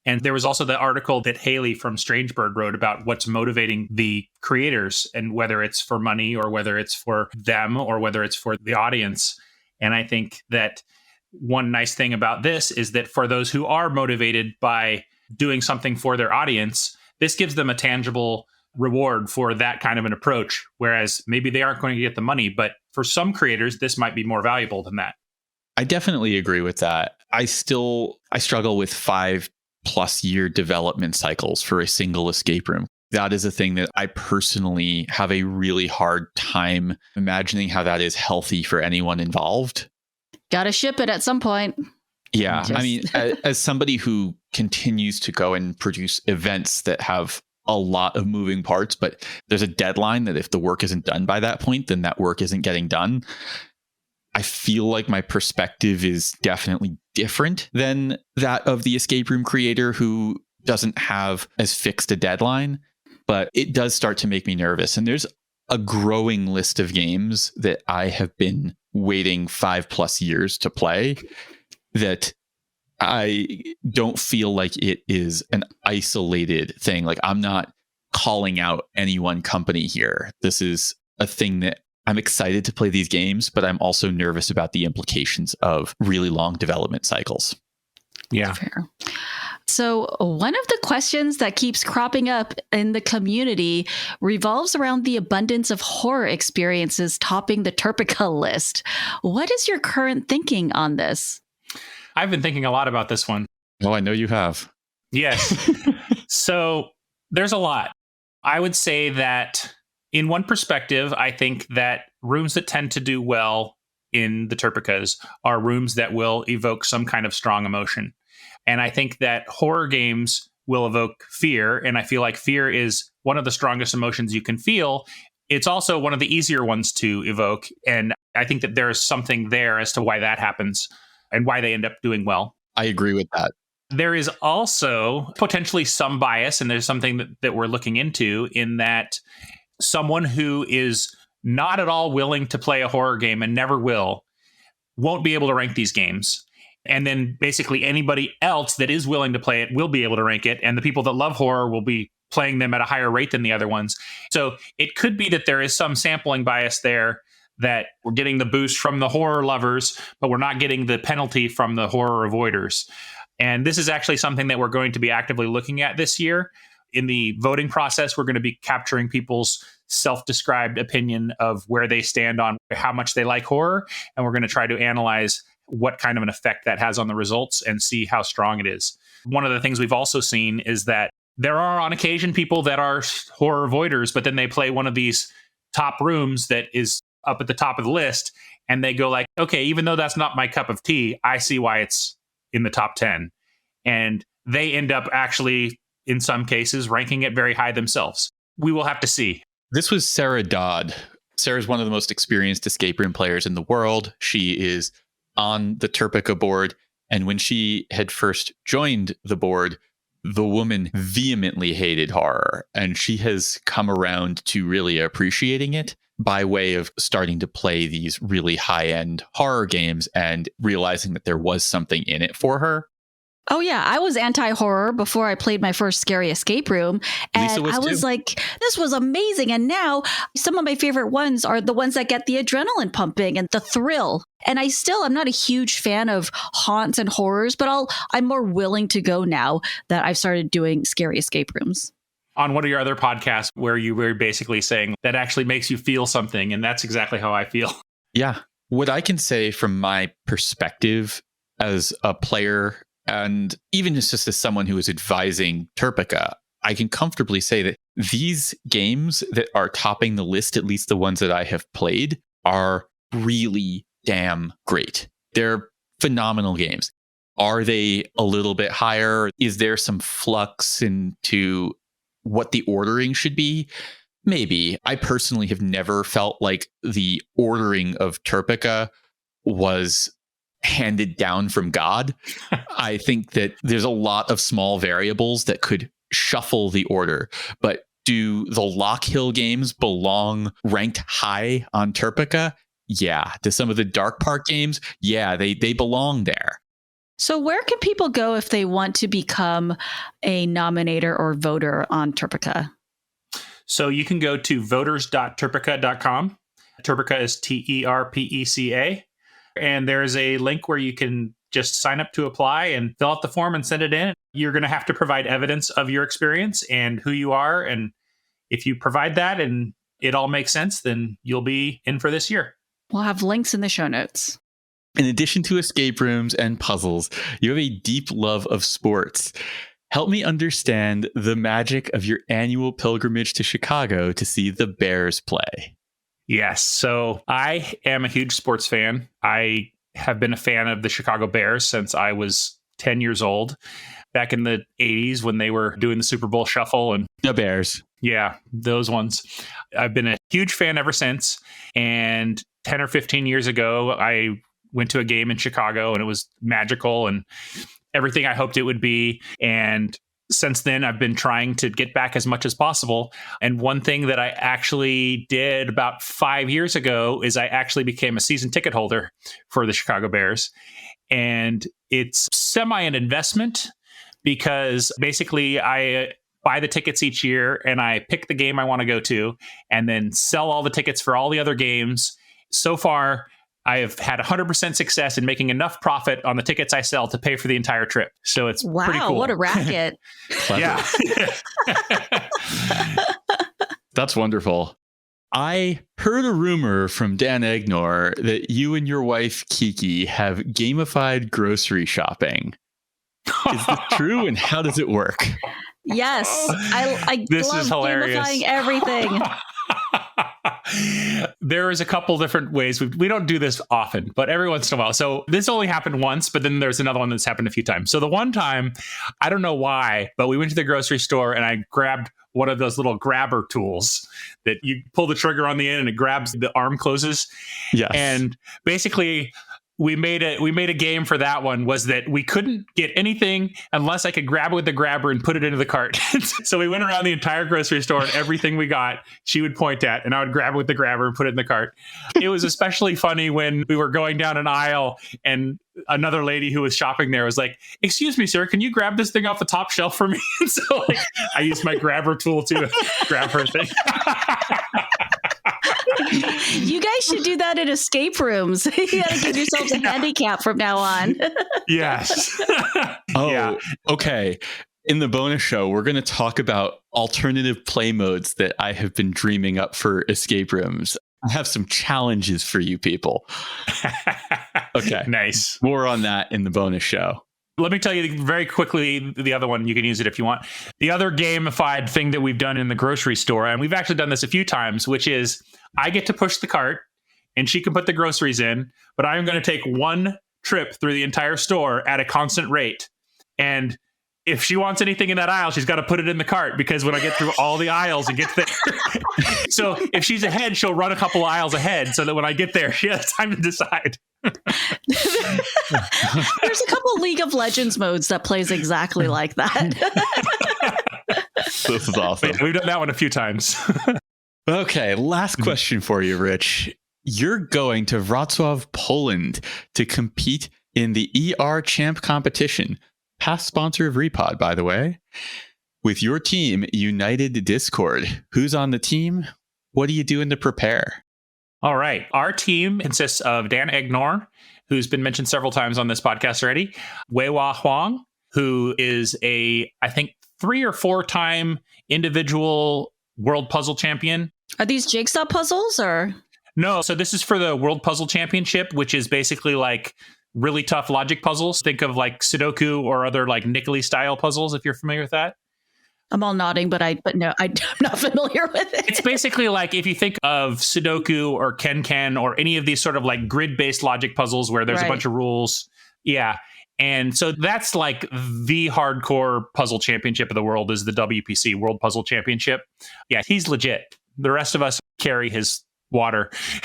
And there was also the article that Haley from Strangebird wrote about what's motivating the creators and whether it's for money or whether it's for them or whether it's for the audience. And I think that one nice thing about this is that for those who are motivated by doing something for their audience, this gives them a tangible reward for that kind of an approach. Whereas maybe they aren't going to get the money, but for some creators, this might be more valuable than that. I definitely agree with that. I struggle with 5+ year development cycles for a single escape room. That is a thing that I personally have a really hard time imagining how that is healthy for anyone involved. Gotta ship it at some point. Yeah. I mean, as somebody who continues to go and produce events that have a lot of moving parts, but there's a deadline that if the work isn't done by that point, then that work isn't getting done. I feel like my perspective is definitely different than that of the escape room creator who doesn't have as fixed a deadline, but it does start to make me nervous. And there's a growing list of games that I have been waiting 5+ years to play that I don't feel like it is an isolated thing. Like I'm not calling out any one company here. This is a thing that I'm excited to play these games, but I'm also nervous about the implications of really long development cycles. Yeah. Fair. So one of the questions that keeps cropping up in the community revolves around the abundance of horror experiences topping the TERPECA list. What is your current thinking on this? I've been thinking a lot about this one. Oh, I know you have. Yes. So there's a lot. I would say that in one perspective, I think that rooms that tend to do well in the TERPECAs are rooms that will evoke some kind of strong emotion. And I think that horror games will evoke fear. And I feel like fear is one of the strongest emotions you can feel. It's also one of the easier ones to evoke. And I think that there's something there as to why that happens and why they end up doing well. I agree with that. There is also potentially some bias, and there's something that we're looking into in that someone who is not at all willing to play a horror game and never won't be able to rank these games. And then basically anybody else that is willing to play it will be able to rank it. And the people that love horror will be playing them at a higher rate than the other ones. So it could be that there is some sampling bias there, that we're getting the boost from the horror lovers, but we're not getting the penalty from the horror avoiders. And this is actually something that we're going to be actively looking at this year. In the voting process, we're going to be capturing people's self-described opinion of where they stand on how much they like horror. And we're going to try to analyze what kind of an effect that has on the results and see how strong it is. One of the things we've also seen is that there are on occasion people that are horror avoiders, but then they play one of these top rooms that is up at the top of the list. And they go like, okay, even though that's not my cup of tea, I see why it's in the top 10. And they end up actually, in some cases, ranking it very high themselves. We will have to see. This was Sarah Dodd. Sarah's one of the most experienced escape room players in the world. She is on the TERPECA board. And when she had first joined the board, the woman vehemently hated horror. And she has come around to really appreciating it by way of starting to play these really high-end horror games and realizing that there was something in it for her. Oh, yeah. I was anti-horror before I played my first scary escape room. And I was like, this was amazing. And now some of my favorite ones are the ones that get the adrenaline pumping and the thrill. And I'm not a huge fan of haunts and horrors, but I'm more willing to go now that I've started doing scary escape rooms. On one of your other podcasts where you were basically saying that actually makes you feel something. And that's exactly how I feel. Yeah. What I can say from my perspective as a player, and even just as someone who is advising TERPECA, I can comfortably say that these games that are topping the list, at least the ones that I have played, are really damn great. They're phenomenal games. Are they a little bit higher? Is there some flux into what the ordering should be? Maybe. I personally have never felt like the ordering of TERPECA was handed down from God. I think that there's a lot of small variables that could shuffle the order. But do the Lock Hill games belong ranked high on TERPECA? Yeah. Do some of the Dark Park games? Yeah, they belong there. So where can people go if they want to become a nominator or voter on TERPECA? So you can go to voters.terpeca.com. TERPECA is TERPECA. And there's a link where you can just sign up to apply and fill out the form and send it in. You're going to have to provide evidence of your experience and who you are. And if you provide that and it all makes sense, then you'll be in for this year. We'll have links in the show notes. In addition to escape rooms and puzzles, you have a deep love of sports. Help me understand the magic of your annual pilgrimage to Chicago to see the Bears play. Yes. So I am a huge sports fan. I have been a fan of the Chicago Bears since I was 10 years old, back in the 80s when they were doing the Super Bowl shuffle. And the Bears. Yeah, those ones. I've been a huge fan ever since. And 10 or 15 years ago, I went to a game in Chicago and it was magical and everything I hoped it would be. And since then, I've been trying to get back as much as possible. And one thing that I actually did about 5 years ago is I actually became a season ticket holder for the Chicago Bears. And it's semi an investment because basically I buy the tickets each year and I pick the game I want to go to and then sell all the tickets for all the other games. So far, I have had 100% success in making enough profit on the tickets I sell to pay for the entire trip. So it's pretty cool. Wow, what a racket. Yeah. That's wonderful. I heard a rumor from Dan Egnor that you and your wife, Kiki, have gamified grocery shopping. Is this true, and how does it work? Yes, I This love is hilarious. gamifying everything. There is a couple different ways. We don't do this often, but every once in a while. So this only happened once, but then there's another one that's happened a few times. So the one time, I don't know why, but we went to the grocery store and I grabbed one of those little grabber tools that you pull the trigger on the end and it grabs, the arm closes. Yes. And basically, we made a game for that one, was that we couldn't get anything unless I could grab it with the grabber and put it into the cart. So we went around the entire grocery store and everything we got, she would point at, and I would grab it with the grabber and put it in the cart. It was especially funny when we were going down an aisle and another lady who was shopping there was like, "Excuse me, sir, can you grab this thing off the top shelf for me?" And so I used my grabber tool to grab her thing. You guys should do that in escape rooms. You gotta give yourselves a handicap from now on. Yes. Okay. In the bonus show, we're going to talk about alternative play modes that I have been dreaming up for escape rooms. I have some challenges for you people. Okay. Nice. More on that in the bonus show. Let me tell you very quickly the other one. You can use it if you want. The other gamified thing that we've done in the grocery store, and we've actually done this a few times, which is I get to push the cart and she can put the groceries in, but I'm going to take one trip through the entire store at a constant rate. And if she wants anything in that aisle, she's got to put it in the cart, because when I get through all the aisles and get there. So if she's ahead, she'll run a couple aisles ahead so that when I get there, she has time to decide. There's a couple League of Legends modes that plays exactly like that. This is awesome. We've done that one a few times. Okay, last question for you, Rich. You're going to Wrocław, Poland to compete in the ER Champ competition. Past sponsor of REPOD, by the way. With your team, United Discord. Who's on the team? What are you doing to prepare? All right. Our team consists of Dan Egnor, who's been mentioned several times on this podcast already, Weiwa Huang, who is I think 3 or 4 time individual world puzzle champion. Are these jigsaw puzzles or? No. So this is for the World Puzzle Championship, which is basically like really tough logic puzzles. Think of like Sudoku or other like Nickely style puzzles, if you're familiar with that. I'm all nodding, but no, I'm not familiar with it. It's basically like if you think of Sudoku or Ken or any of these sort of like grid-based logic puzzles where there's a bunch of rules. Yeah. And so that's like the hardcore puzzle championship of the world, is the WPC, World Puzzle Championship. Yeah, he's legit. The rest of us carry his water. Who's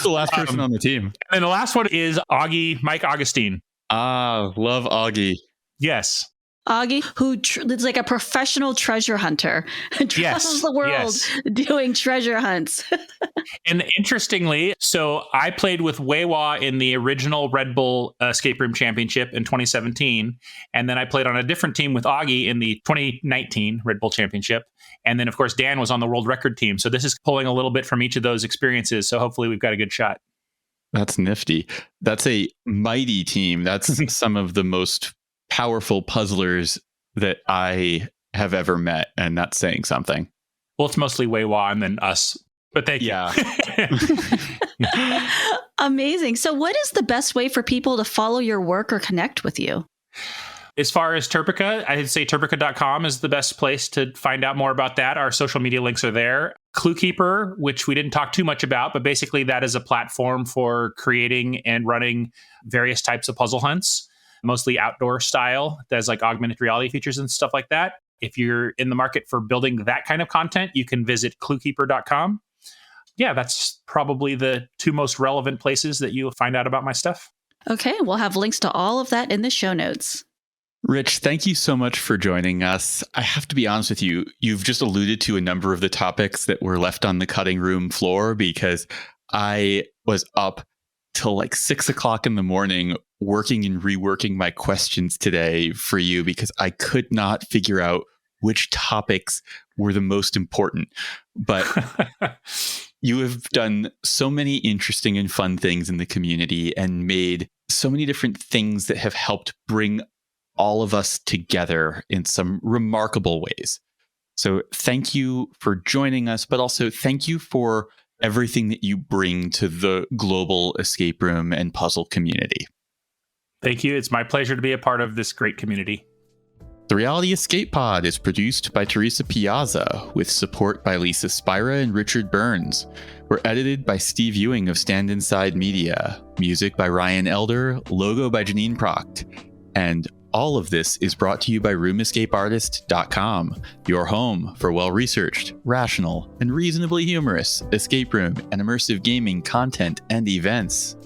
the last person on the team? And the last one is Mike Augustine. Ah, love Augie. Yes. Augie, who is like a professional treasure hunter, travels the world doing treasure hunts. And interestingly, so I played with Weiwa in the original Red Bull Escape Room Championship in 2017. And then I played on a different team with Augie in the 2019 Red Bull Championship. And then, of course, Dan was on the world record team. So this is pulling a little bit from each of those experiences. So hopefully we've got a good shot. That's nifty. That's a mighty team. That's some of the most powerful puzzlers that I have ever met, and that's saying something. Well, it's mostly Weiwa and then us, but thank you. Amazing. So what is the best way for people to follow your work or connect with you? As far as TERPECA, I'd say TERPECA.com is the best place to find out more about that. Our social media links are there. ClueKeeper, which we didn't talk too much about, but basically that is a platform for creating and running various types of puzzle hunts, mostly outdoor style. There's like augmented reality features and stuff like that. If you're in the market for building that kind of content, you can visit ClueKeeper.com. Yeah, that's probably the 2 most relevant places that you'll find out about my stuff. Okay, we'll have links to all of that in the show notes. Rich, thank you so much for joining us. I have to be honest with you. You've just alluded to a number of the topics that were left on the cutting room floor, because I was up till like 6 o'clock in the morning working and reworking my questions today for you, because I could not figure out which topics were the most important. But you have done so many interesting and fun things in the community and made so many different things that have helped bring all of us together in some remarkable ways. So thank you for joining us, but also thank you for everything that you bring to the global escape room and puzzle community. Thank you. It's my pleasure to be a part of this great community. The Reality Escape Pod is produced by Teresa Piazza with support by Lisa Spira and Richard Burns. We're edited by Steve Ewing of Stand Inside Media. Music by Ryan Elder, logo by Janine Proct. And all of this is brought to you by RoomEscapeArtist.com, your home for well-researched, rational, and reasonably humorous escape room and immersive gaming content and events.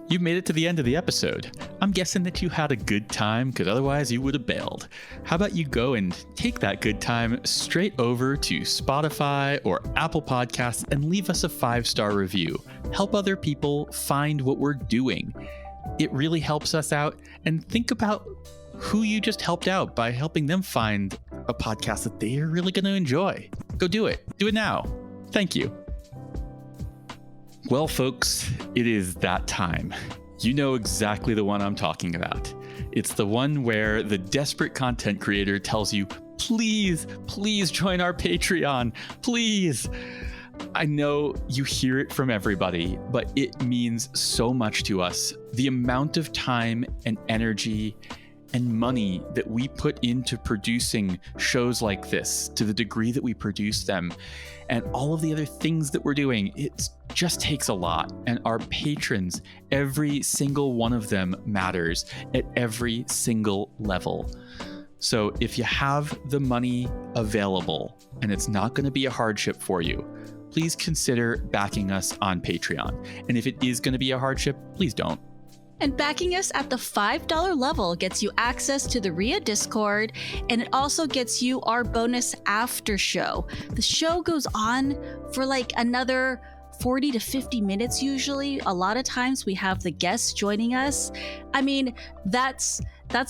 You've made it to the end of the episode. I'm guessing that you had a good time, because otherwise you would have bailed. How about you go and take that good time straight over to Spotify or Apple Podcasts and leave us a 5-star review. Help other people find what we're doing. It really helps us out. And think about who you just helped out by helping them find a podcast that they are really going to enjoy. Go do it. Do it now. Thank you. Well, folks, it is that time. You know exactly the one I'm talking about. It's the one where the desperate content creator tells you, please, please join our Patreon, please. I know you hear it from everybody, but it means so much to us. The amount of time and energy and money that we put into producing shows like this, to the degree that we produce them, and all of the other things that we're doing, it just takes a lot. And our patrons, every single one of them matters at every single level. So if you have the money available and it's not going to be a hardship for you, please consider backing us on Patreon. And if it is going to be a hardship, please don't. And backing us at the $5 level gets you access to the RIA Discord, and it also gets you our bonus after show. The show goes on for like another 40 to 50 minutes usually. A lot of times we have the guests joining us. I mean, that's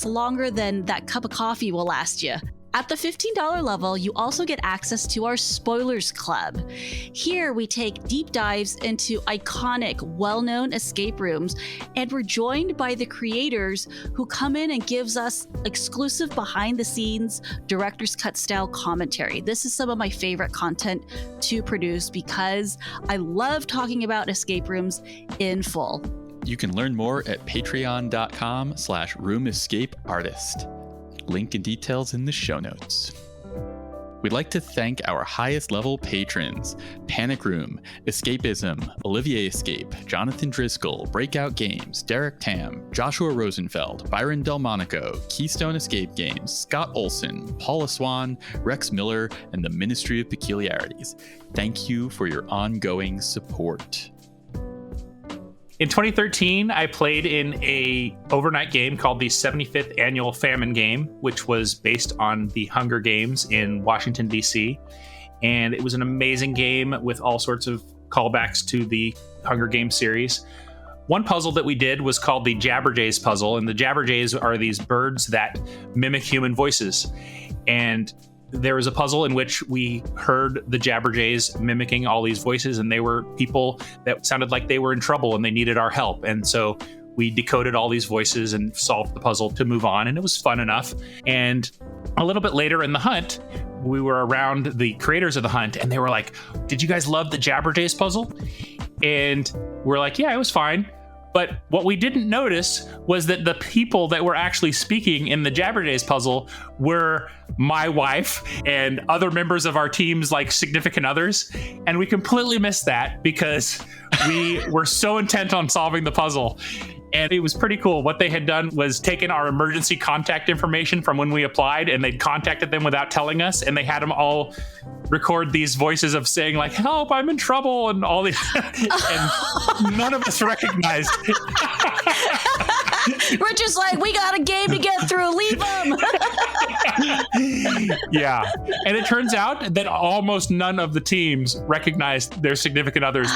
longer than that cup of coffee will last you. At the $15 level, you also get access to our Spoilers Club. Here, we take deep dives into iconic, well-known escape rooms, and we're joined by the creators who come in and gives us exclusive behind-the-scenes, director's cut style commentary. This is some of my favorite content to produce because I love talking about escape rooms in full. You can learn more at patreon.com/roomescapeartist. Link and details in the show notes. We'd like to thank our highest level patrons: Panic Room, Escapism, Olivier Escape, Jonathan Driscoll, Breakout Games, Derek Tam, Joshua Rosenfeld, Byron Delmonico, Keystone Escape Games, Scott Olson, Paula Swan, Rex Miller, and the Ministry of Peculiarities. Thank you for your ongoing support. In 2013, I played in a overnight game called the 75th Annual Famine Game, which was based on the Hunger Games in Washington, D.C. And it was an amazing game with all sorts of callbacks to the Hunger Games series. One puzzle that we did was called the Jabberjays puzzle, and the Jabberjays are these birds that mimic human voices. And there was a puzzle in which we heard the Jabberjays mimicking all these voices, and they were people that sounded like they were in trouble and they needed our help. And so we decoded all these voices and solved the puzzle to move on, and it was fun enough. And a little bit later in the hunt, we were around the creators of the hunt, and they were like, "Did you guys love the Jabberjays puzzle?" And we're like, "Yeah, it was fine." But what we didn't notice was that the people that were actually speaking in the Jabberjays puzzle were my wife and other members of our team's like significant others. And we completely missed that because we were so intent on solving the puzzle. And it was pretty cool. What they had done was taken our emergency contact information from when we applied, and they'd contacted them without telling us. And they had them all record these voices of saying like, "Help, I'm in trouble," and all these, and none of us recognized. We're just like, "We got a game to get through, leave them." Yeah. And it turns out that almost none of the teams recognized their significant others.